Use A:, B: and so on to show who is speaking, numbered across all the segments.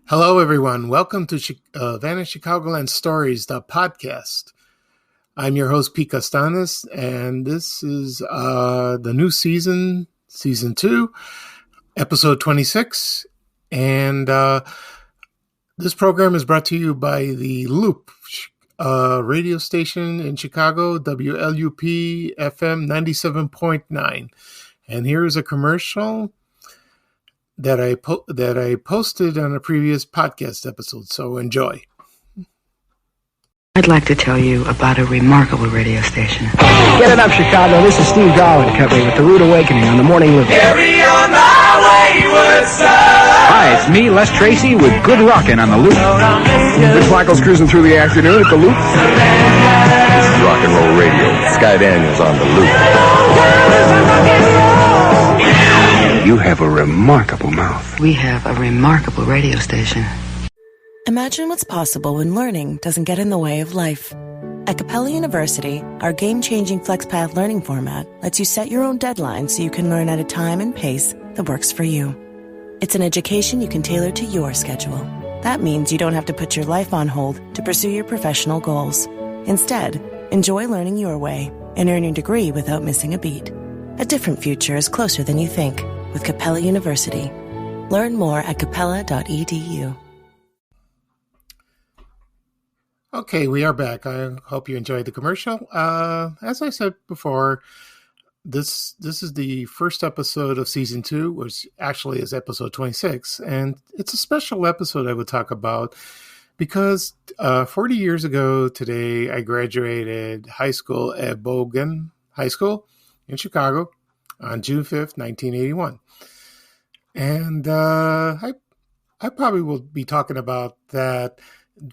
A: Hello, everyone. Welcome to Vanished Chicagoland Stories, the podcast. I'm your host, Pete Costanis, and this is the new season 2, episode 26. And this program is brought to you by the Loop radio station in Chicago, WLUP FM 97.9. And here's a commercial that I posted on a previous podcast episode, so enjoy.
B: I'd like to tell you about a remarkable radio station.
C: Get it up, Chicago. This is Steve Darwin Company with The Rude Awakening on the Morning Live.
D: Carry on my wayward son.
E: Hi, it's me, Les Tracy, with Good Rockin' on the Loop.
C: Rich Michael's cruising through the afternoon at the Loop.
F: This is Rock and Roll Radio. Sky Daniels on the Loop.
C: You have a remarkable mouth.
B: We have a remarkable radio station.
G: Imagine what's possible when learning doesn't get in the way of life. At Capella University, our game-changing FlexPath learning format lets you set your own deadlines so you can learn at a time and pace that works for you. It's an education you can tailor to your schedule. That means you don't have to put your life on hold to pursue your professional goals. Instead, enjoy learning your way and earn your degree without missing a beat. A different future is closer than you think with Capella University. Learn more at capella.edu.
A: Okay, we are back. I hope you enjoyed the commercial. As I said before, this is the first episode of season 2, which actually is episode 26, and it's a special episode I would talk about because 40 years ago today, I graduated high school at Bogan High School in Chicago on June 5th, 1981. And I probably will be talking about that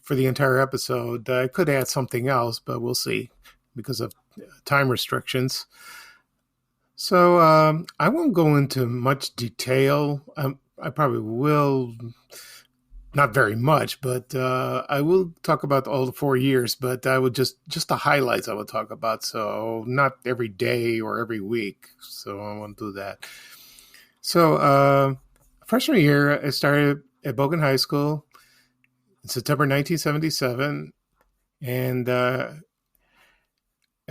A: for the entire episode. I could add something else, but we'll see because of time restrictions. So I won't go into much detail. I probably will, not very much, but I will talk about all the 4 years, but I would just the highlights I would talk about. So not every day or every week. So I won't do that. So freshman year, I started at Bogan High School in September 1977, and I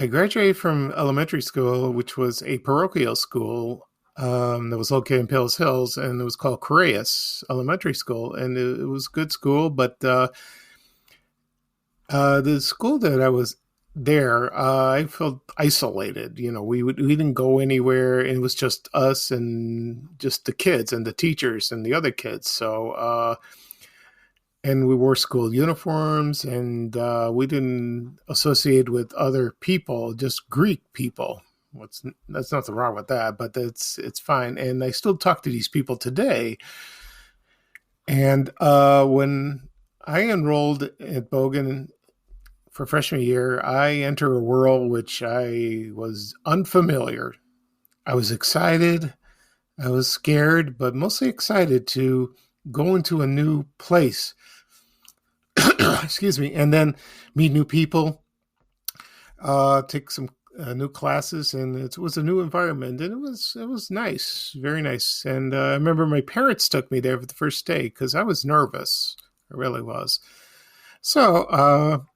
A: graduated from elementary school, which was a parochial school that was located in Pills Hills, and it was called Correas Elementary School, and it was a good school, but the school that I was there, I felt isolated. You know, we didn't go anywhere, and it was just us and just the kids and the teachers and the other kids. So, and we wore school uniforms, and we didn't associate with other people, just Greek people. That's nothing wrong with that, but it's fine. And I still talk to these people today. And when I enrolled at Bogan for freshman year, I entered a world which I was unfamiliar. I was excited. I was scared, but mostly excited to go into a new place. Excuse me. And then meet new people, take some new classes, and it was a new environment, and it was nice, very nice. And I remember my parents took me there for the first day because I was nervous. I really was. So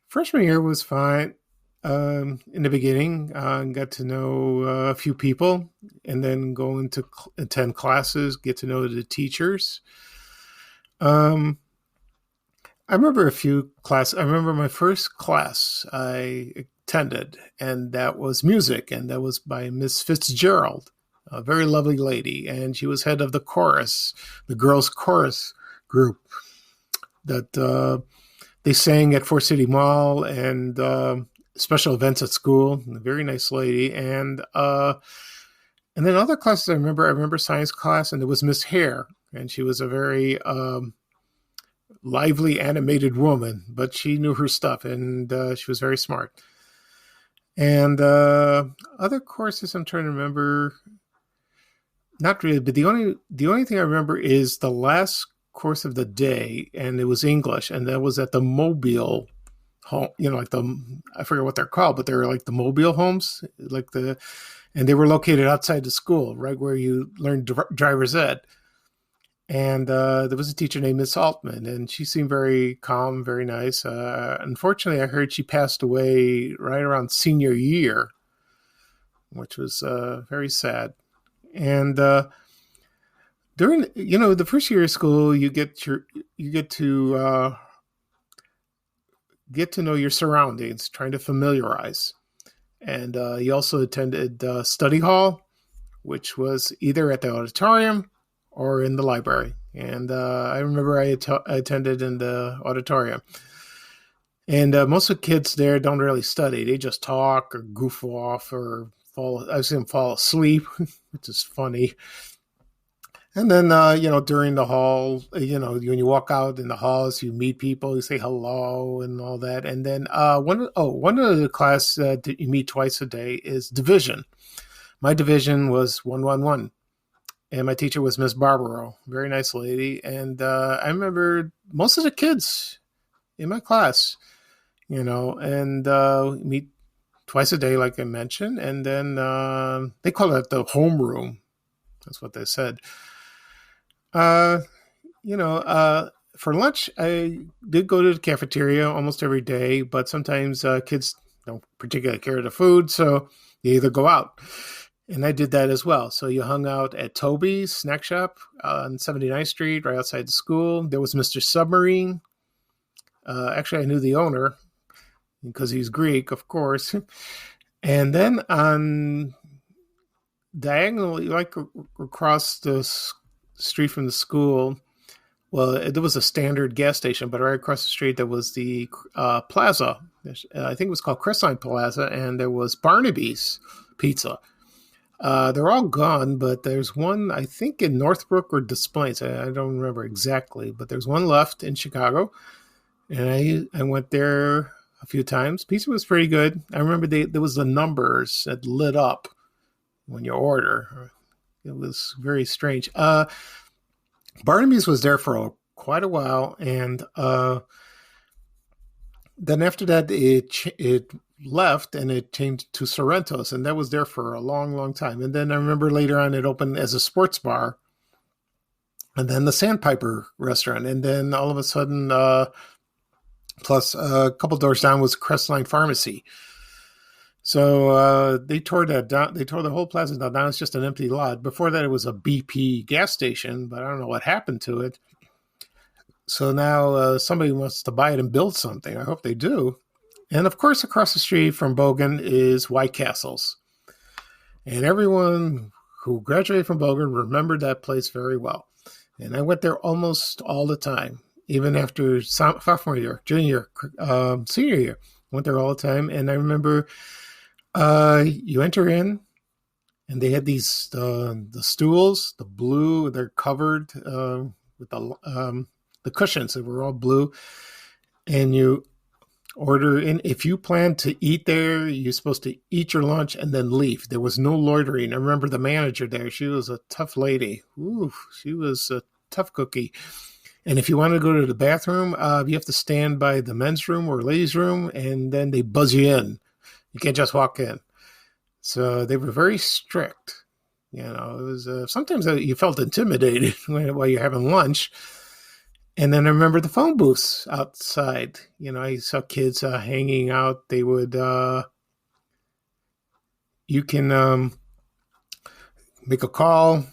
A: freshman year was fine. In the beginning, got to know a few people, and then go into attend classes, get to know the teachers. I remember a few classes. I remember my first class I attended, and that was music, and that was by Miss Fitzgerald, a very lovely lady, and she was head of the chorus, the girls' chorus group that they sang at Fort City Mall and special events at school. A very nice lady, and then other classes I remember science class, and it was Miss Hare, and she was a very lively, animated woman, but she knew her stuff, and she was very smart. And other courses I'm trying to remember, not really, but the only thing I remember is the last course of the day, and it was English, and that was at the Mobile home, like I forget what they're called, but they're like the Mobile homes, and they were located outside the school, right where you learned driver's ed. And there was a teacher named Miss Altman, and she seemed very calm, very nice. Unfortunately, I heard she passed away right around senior year, which was very sad. And during the first year of school, you get to know your surroundings, trying to familiarize. And you also attended study hall, which was either at the auditorium or in the library. And I remember I attended in the auditorium. And most of the kids there don't really study. They just talk or goof off or I've seen them fall asleep, which is funny. And then, during the hall, when you walk out in the halls, you meet people, you say hello and all that. And then one of the class that you meet twice a day is division. My division was 111. And my teacher was Miss Barbaro, very nice lady. And I remember most of the kids in my class, and meet twice a day, like I mentioned. And then they call it the homeroom. That's what they said. For lunch, I did go to the cafeteria almost every day, but sometimes kids don't particularly care the food, so you either go out. And I did that as well. So you hung out at Toby's Snack Shop on 79th Street, right outside the school. There was Mr. Submarine. Actually, I knew the owner because he's Greek, of course. And then on diagonally, like across the street from the school, well, there was a standard gas station, but right across the street there was the plaza. I think it was called Crestline Plaza, and there was Barnaby's Pizza. They're all gone, but there's one, I think, in Northbrook or Des Plaines. I don't remember exactly, but there's one left in Chicago, and I went there a few times. Pizza was pretty good. I remember there was the numbers that lit up when you order. It was very strange. Barnaby's was there for quite a while, and then after that, it left and it changed to Sorrento's, and that was there for a long, long time. And then I remember later on it opened as a sports bar, and then the Sandpiper restaurant, and then all of a sudden, plus a couple doors down was Crestline Pharmacy. So they tore that down. They tore the whole plaza down. Now it's just an empty lot. Before that, it was a BP gas station, but I don't know what happened to it. So now somebody wants to buy it and build something. I hope they do. And of course, across the street from Bogan is White Castles. And everyone who graduated from Bogan remembered that place very well. And I went there almost all the time, even after sophomore year, junior year, senior year. Went there all the time. And I remember you enter in, and they had these the stools, the blue. They're covered with the cushions that were all blue, and you order in. If you plan to eat there, you're supposed to eat your lunch and then leave. There was no loitering. I remember the manager there. She was a tough lady. Ooh, she was a tough cookie. And if you want to go to the bathroom, you have to stand by the men's room or ladies' room, and then they buzz you in. You can't just walk in. So they were very strict. It was sometimes you felt intimidated while you're having lunch. And then I remember the phone booths outside. I saw kids hanging out. They would, you can make a call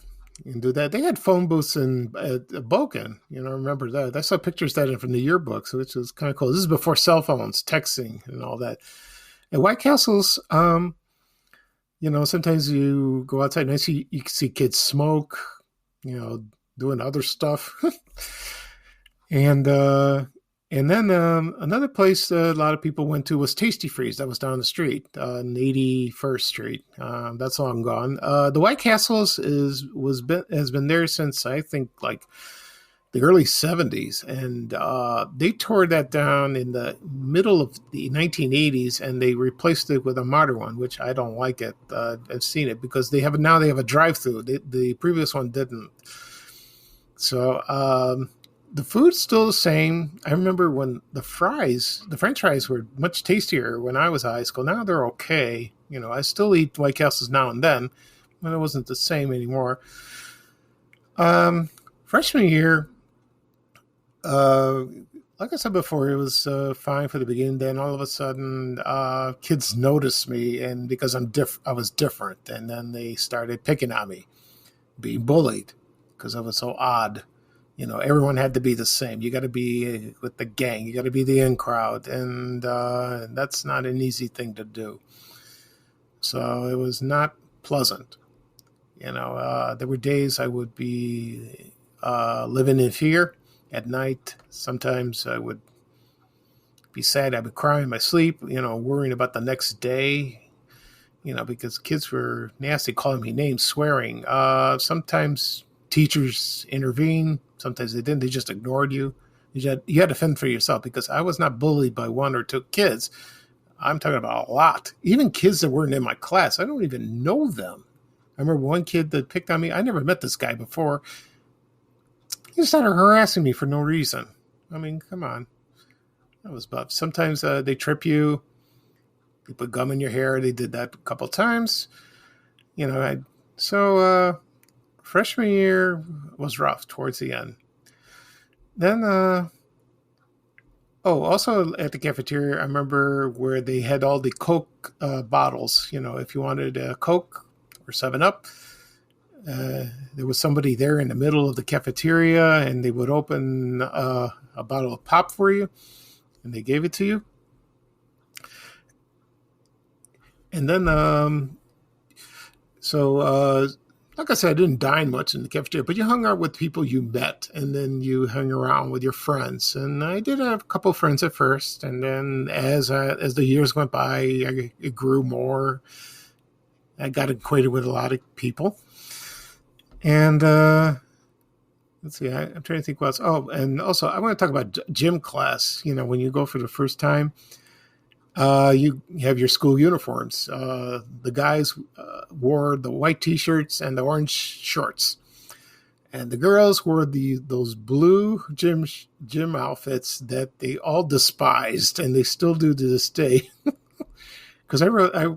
A: and do that. They had phone booths in Bogan. I remember that. I saw pictures of that from the yearbooks, which was kind of cool. This is before cell phones, texting, and all that. At White Castles, sometimes you go outside and you can see kids smoke, doing other stuff. And then another place a lot of people went to was Tasty Freeze. That was down the street on 81st Street. That's long gone. The White Castles has been there since, I think, like the early 70s, and they tore that down in the middle of the 1980s, and they replaced it with a modern one, which I don't like it. I've seen it because they have a drive-through. The previous one didn't. So the food's still the same. I remember when the French fries were much tastier when I was in high school. Now they're okay. I still eat White Castles now and then, but it wasn't the same anymore. Freshman year, uh, like I said before, it was fine for the beginning. Then all of a sudden, kids noticed me, and because I was different, and then they started picking on me, being bullied because I was so odd. Everyone had to be the same. You got to be with the gang. You got to be the in crowd, and that's not an easy thing to do. So it was not pleasant. There were days I would be living in fear at night. Sometimes I would be sad. I would cry in my sleep, worrying about the next day, because kids were nasty, calling me names, swearing. Sometimes teachers intervened. Sometimes they didn't. They just ignored you. You had to fend for yourself, because I was not bullied by one or two kids. I'm talking about a lot. Even kids that weren't in my class. I don't even know them. I remember one kid that picked on me. I never met this guy before. He started harassing me for no reason. I mean, come on. That was buff. Sometimes they trip you. They put gum in your hair. They did that a couple times. Freshman year was rough towards the end. Then, also at the cafeteria, I remember where they had all the Coke bottles. If you wanted a Coke or 7-Up, there was somebody there in the middle of the cafeteria, and they would open a bottle of pop for you, and they gave it to you. And then, like I said, I didn't dine much in the cafeteria, but you hung out with people you met, and then you hung around with your friends. And I did have a couple of friends at first, and then as the years went by, it grew more. I got acquainted with a lot of people. And let's see, I'm trying to think what else. Oh, and also I want to talk about gym class. When you go for the first time, you have your school uniforms. The guys wore the white T-shirts and the orange shorts, and the girls wore those blue gym outfits that they all despised, and they still do to this day. Because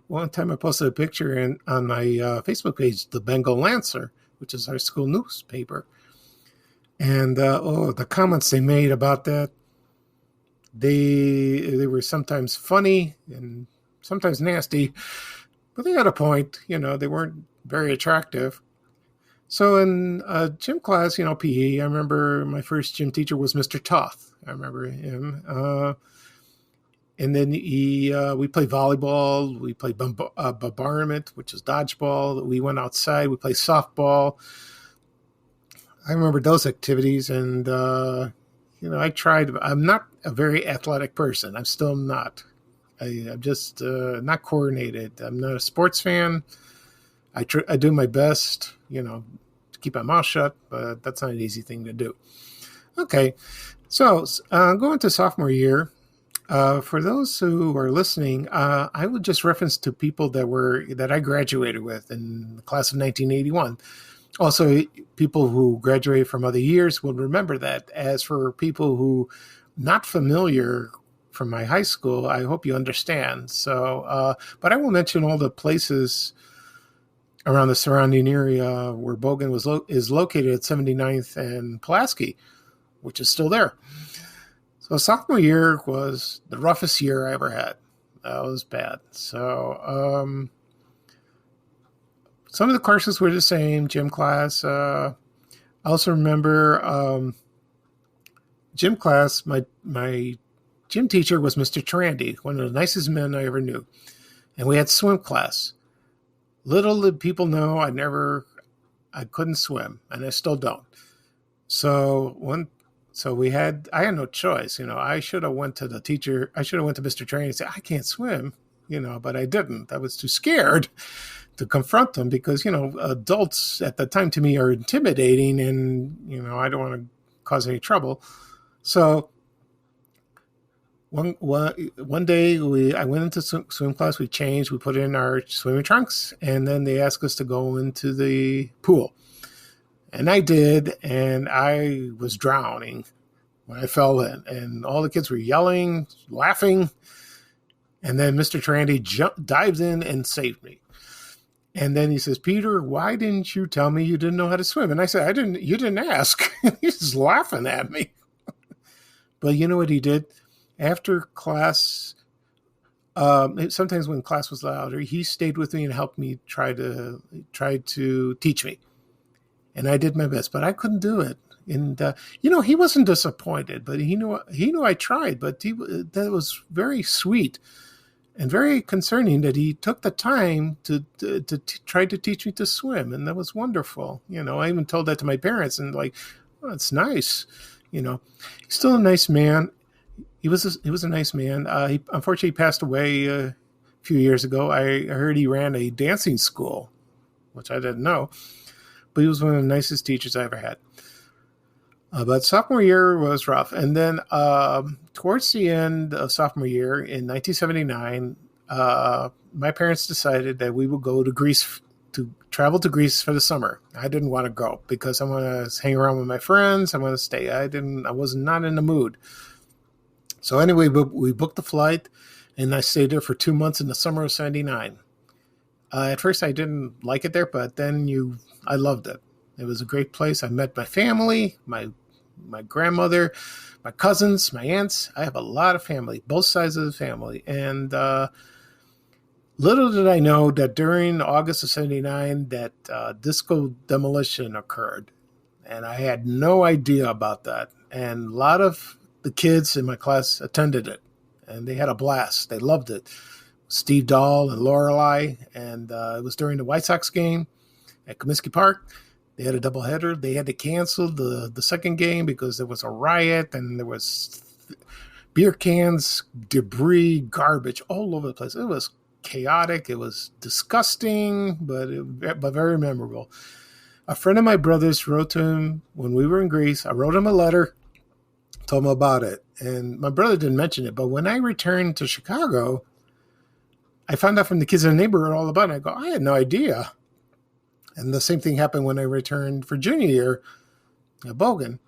A: one time I posted a picture on my Facebook page, the Bengal Lancer, which is our school newspaper, and the comments they made about that. They were sometimes funny and sometimes nasty, but they had a point. They weren't very attractive. So in gym class, PE, I remember my first gym teacher was Mr. Toth. I remember him. And then we played volleyball. We played bombardment, which is dodgeball. We went outside. We played softball. I remember those activities, and I tried. I'm not a very athletic person. I'm still not. I'm just not coordinated. I'm not a sports fan. I do my best, to keep my mouth shut, but that's not an easy thing to do. Okay, so going to sophomore year, for those who are listening, I would just reference to people that I graduated with in the class of 1981. Also, people who graduated from other years will remember that. As for people who not familiar from my high school, I hope you understand. So, but I will mention all the places around the surrounding area where Bogan is located at 79th and Pulaski, which is still there. So sophomore year was the roughest year I ever had. That was bad. So, some of the courses were the same, gym class. I also remember gym class, my gym teacher was Mr. Trandy, one of the nicest men I ever knew. And we had swim class. Little did people know I couldn't swim, and I still don't. So I had no choice. I should have went to the teacher. I should have went to Mr. Trandy and said, I can't swim, but I didn't. I was too scared to confront them because, adults at the time to me are intimidating, and, I don't want to cause any trouble. So one day I went into swim class, we changed, we put in our swimming trunks, and then they asked us to go into the pool. And I did, and I was drowning when I fell in, and all the kids were yelling, laughing, and then Mr. Trandy dived in and saved me. And then he says, Peter, why didn't you tell me you didn't know how to swim? And I said, you didn't ask. He's just laughing at me. But you know what he did? After class, sometimes when class was louder, he stayed with me and helped me try to teach me. And I did my best, but I couldn't do it. And, he wasn't disappointed, but he knew I tried, but that was very sweet and very concerning that he took the time to try to teach me to swim. And that was wonderful. I even told that to my parents and oh, it's nice. He's still a nice man. He was a nice man. He unfortunately passed away a few years ago. I heard he ran a dancing school, which I didn't know, but he was one of the nicest teachers I ever had. But sophomore year was rough. And then towards the end of sophomore year in 1979, my parents decided that we would go to Greece, to travel to Greece for the summer. I didn't want to go because I want to hang around with my friends. I want to stay. I was not in the mood. So anyway, we booked the flight and I stayed there for 2 months in the summer of 79. At first I didn't like it there, but then I loved it. It was a great place. I met my family, my grandmother, my cousins, my aunts. I have a lot of family, both sides of the family. And little did I know that during August of 79 that disco demolition occurred. And I had no idea about that. And a lot of the kids in my class attended it. And they had a blast. They loved it. Steve Dahl and Lorelei. And it was during the White Sox game at Comiskey Park. They had a doubleheader. They had to cancel the second game because there was a riot and there was beer cans, debris, garbage all over the place. It was chaotic. It was disgusting, but very memorable. A friend of my brother's wrote to him when we were in Greece. I wrote him a letter, told him about it. And my brother didn't mention it. But when I returned to Chicago, I found out from the kids in the neighborhood all about it. I go, I had no idea. And the same thing happened when I returned for junior year at Bogan.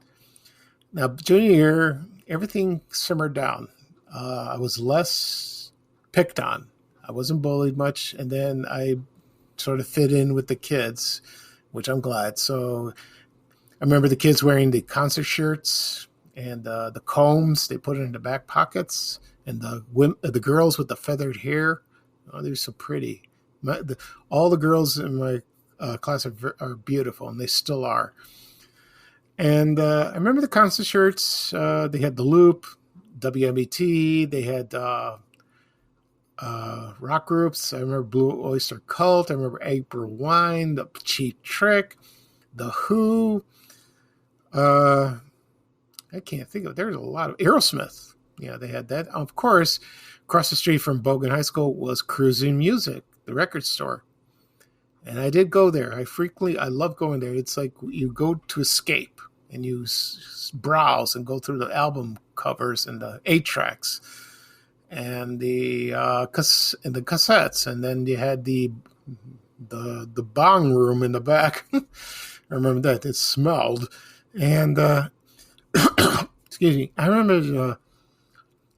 A: Now, junior year, everything simmered down. I was less picked on. I wasn't bullied much. And then I sort of fit in with the kids, which I'm glad. So I remember the kids wearing the concert shirts and the combs. They put it in the back pockets. And the girls with the feathered hair. Oh, they're so pretty. All the girls in my class are beautiful, and they still are. And I remember the concert shirts. They had the Loop, WMET. They had rock groups. I remember Blue Oyster Cult. I remember April Wine, the Cheap Trick, the Who. I can't think of it. There's a lot of Aerosmith. Yeah, they had that. Of course, across the street from Bogan High School was Cruising Music, the record store. And I did go there. I love going there. It's like you go to escape and you browse and go through the album covers and the 8-tracks and the cassettes. And then you had the bong room in the back. I remember that. It smelled. And excuse me. I remember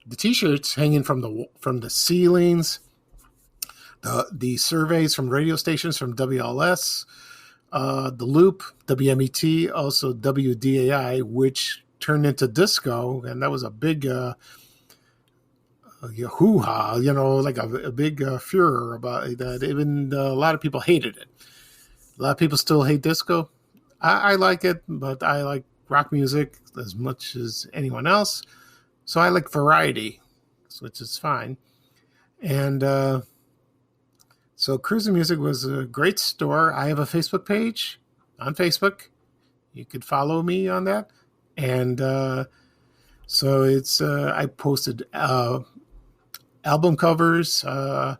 A: the T-shirts hanging from the ceilings. The surveys from radio stations from WLS, the Loop, WMET, also WDAI, which turned into disco, and that was a big hoo-ha, like a big furor about that. Even a lot of people hated it. A lot of people still hate disco. I like it, but I like rock music as much as anyone else. So I like variety, which is fine. And so Cruising Music was a great store. I have a Facebook page on Facebook. You could follow me on that. And so it's I posted album covers, and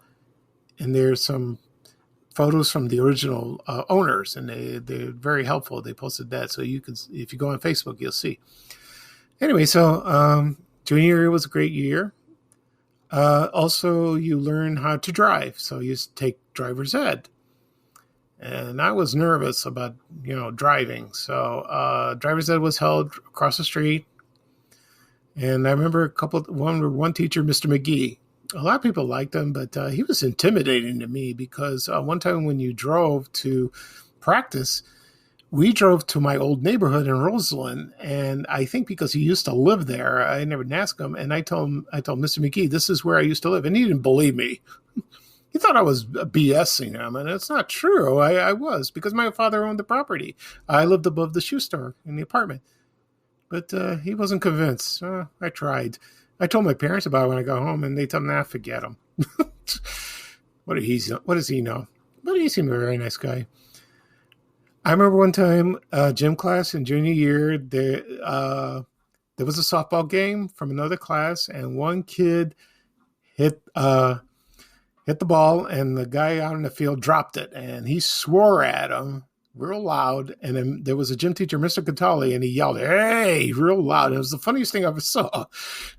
A: there's some photos from the original owners, and they're very helpful. They posted that, so you can, if you go on Facebook, you'll see. Anyway, so junior year was a great year. Also, you learn how to drive, so you take driver's ed. And I was nervous about, driving. So driver's ed was held across the street. And I remember one teacher, Mr. McGee, A lot of people liked him, but he was intimidating to me because one time when you drove to practice, we drove to my old neighborhood in Roseland, and I think because he used to live there, I never asked him, and I told Mr. McGee, this is where I used to live, and he didn't believe me. He thought I was BSing him, and it's not true. I was, because my father owned the property. I lived above the shoe store in the apartment. But he wasn't convinced. I tried. I told my parents about it when I got home, and they told me, nah, forget him. What does he know? But he seemed a very nice guy. I remember one time, gym class in junior year, there was a softball game from another class, and one kid hit the ball, and the guy out in the field dropped it, and he swore at him real loud. And then there was a gym teacher, Mr. Catali, and he yelled, "Hey!" real loud. It was the funniest thing I ever saw.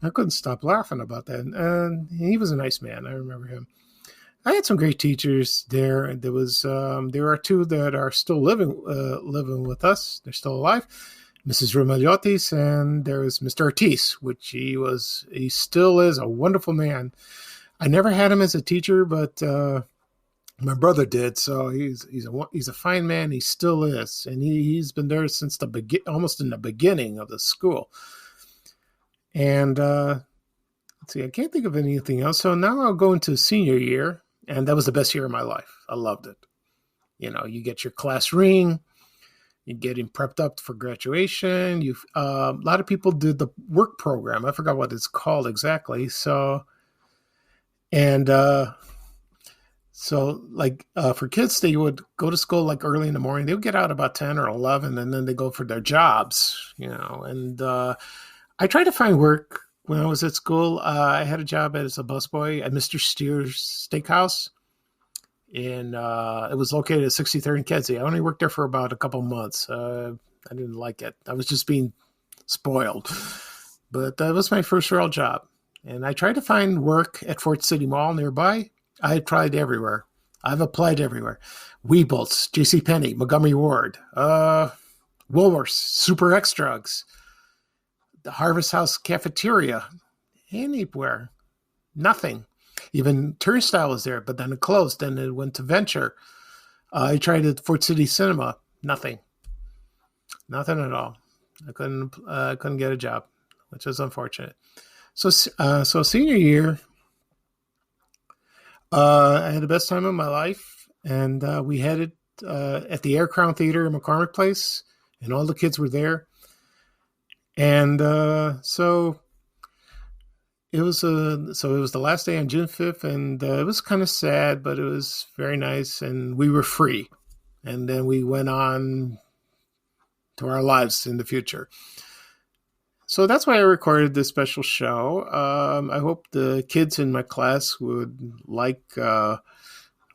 A: I couldn't stop laughing about that. And he was a nice man. I remember him. I had some great teachers there. There are two that are still living with us. They're still alive. Mrs. Romagliotis, and there was Mr. Ortiz, which he still is a wonderful man. I never had him as a teacher, but my brother did. So he's a fine man. He still is, and he's been there since almost in the beginning of the school. And let's see, I can't think of anything else. So now I'll go into senior year, and that was the best year of my life. I loved it. You know, you get your class ring. You're getting prepped up for graduation. A lot of people did the work program. I forgot what it's called exactly. So for kids, they would go to school like early in the morning. They would get out about 10 or 11, and then they go for their jobs, you know. And I tried to find work when I was at school. I had a job as a busboy at Mr. Steer's Steakhouse. And it was located at 63rd and Kedzie. I only worked there for about a couple months. I didn't like it. I was just being spoiled. But that was my first real job. And I tried to find work at Fort City Mall nearby. I tried everywhere. I've applied everywhere. Weebles, JCPenney, Montgomery Ward, Woolworths, Super X Drugs, the Harvest House Cafeteria, anywhere. Nothing. Even Turnstile was there, but then it closed. Then it went to Venture. I tried at Fort City Cinema. Nothing at all. I couldn't get a job, which was unfortunate. So senior year, I had the best time of my life, and we had it at the Air Crown Theater in McCormick Place, and all the kids were there. And so it was the last day on June 5th, and it was kind of sad, but it was very nice, and we were free. And then we went on to our lives in the future. So that's why I recorded this special show. I hope the kids in my class would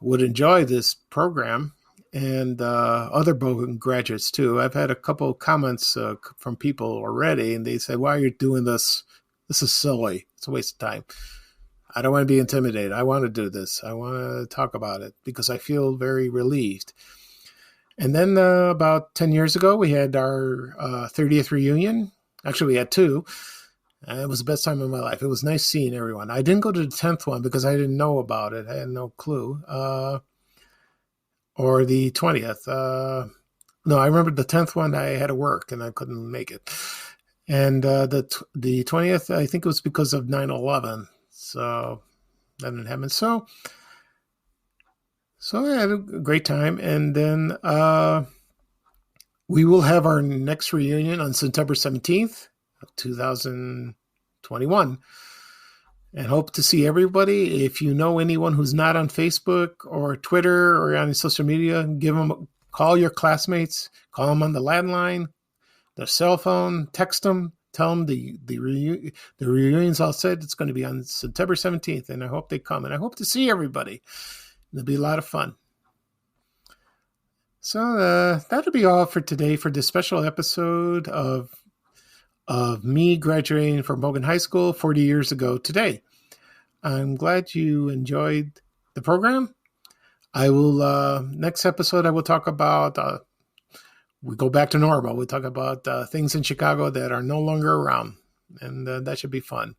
A: enjoy this program, and other Bogan graduates too. I've had a couple of comments from people already, and they said, "Why are you doing this? This is silly. It's a waste of time. I don't want to be intimidated. I want to do this. I want to talk about it because I feel very relieved." And then about 10 years ago, we had our 30th reunion. Actually, we had two. It was the best time of my life. It was nice seeing everyone. I didn't go to the 10th one because I didn't know about it. I had no clue. Or the 20th. No, I remember the 10th one. I had to work and I couldn't make it. And the 20th, I think it was because of 9/11. So that didn't happen. So I had a great time. And then we will have our next reunion on September 17th of 2021. And hope to see everybody. If you know anyone who's not on Facebook or Twitter or on social media, call your classmates, call them on the landline, their cell phone, text them, tell them the reunion's all set. It's going to be on September 17th, and I hope they come. And I hope to see everybody. It'll be a lot of fun. So that'll be all for today for this special episode of me graduating from Bogan High School 40 years ago today. I'm glad you enjoyed the program. I will, next episode, I will talk about, we go back to normal. We'll talk about things in Chicago that are no longer around, and that should be fun.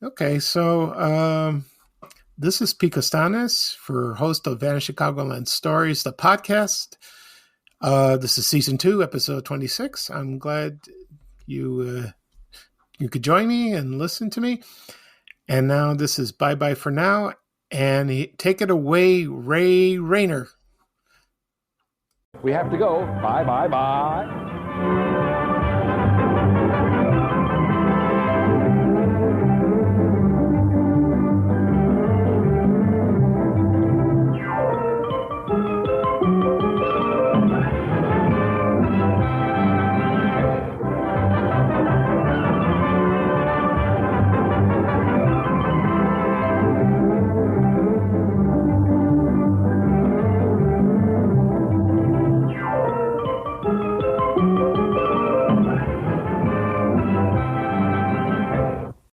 A: Okay, so this is Pete Costanes, for host of Vanished Chicagoland Stories, the podcast. This is season 2, episode 26. I'm glad you could join me and listen to me. And now this is bye bye for now, and take it away, Ray Rayner.
E: We have to go. Bye, bye, bye.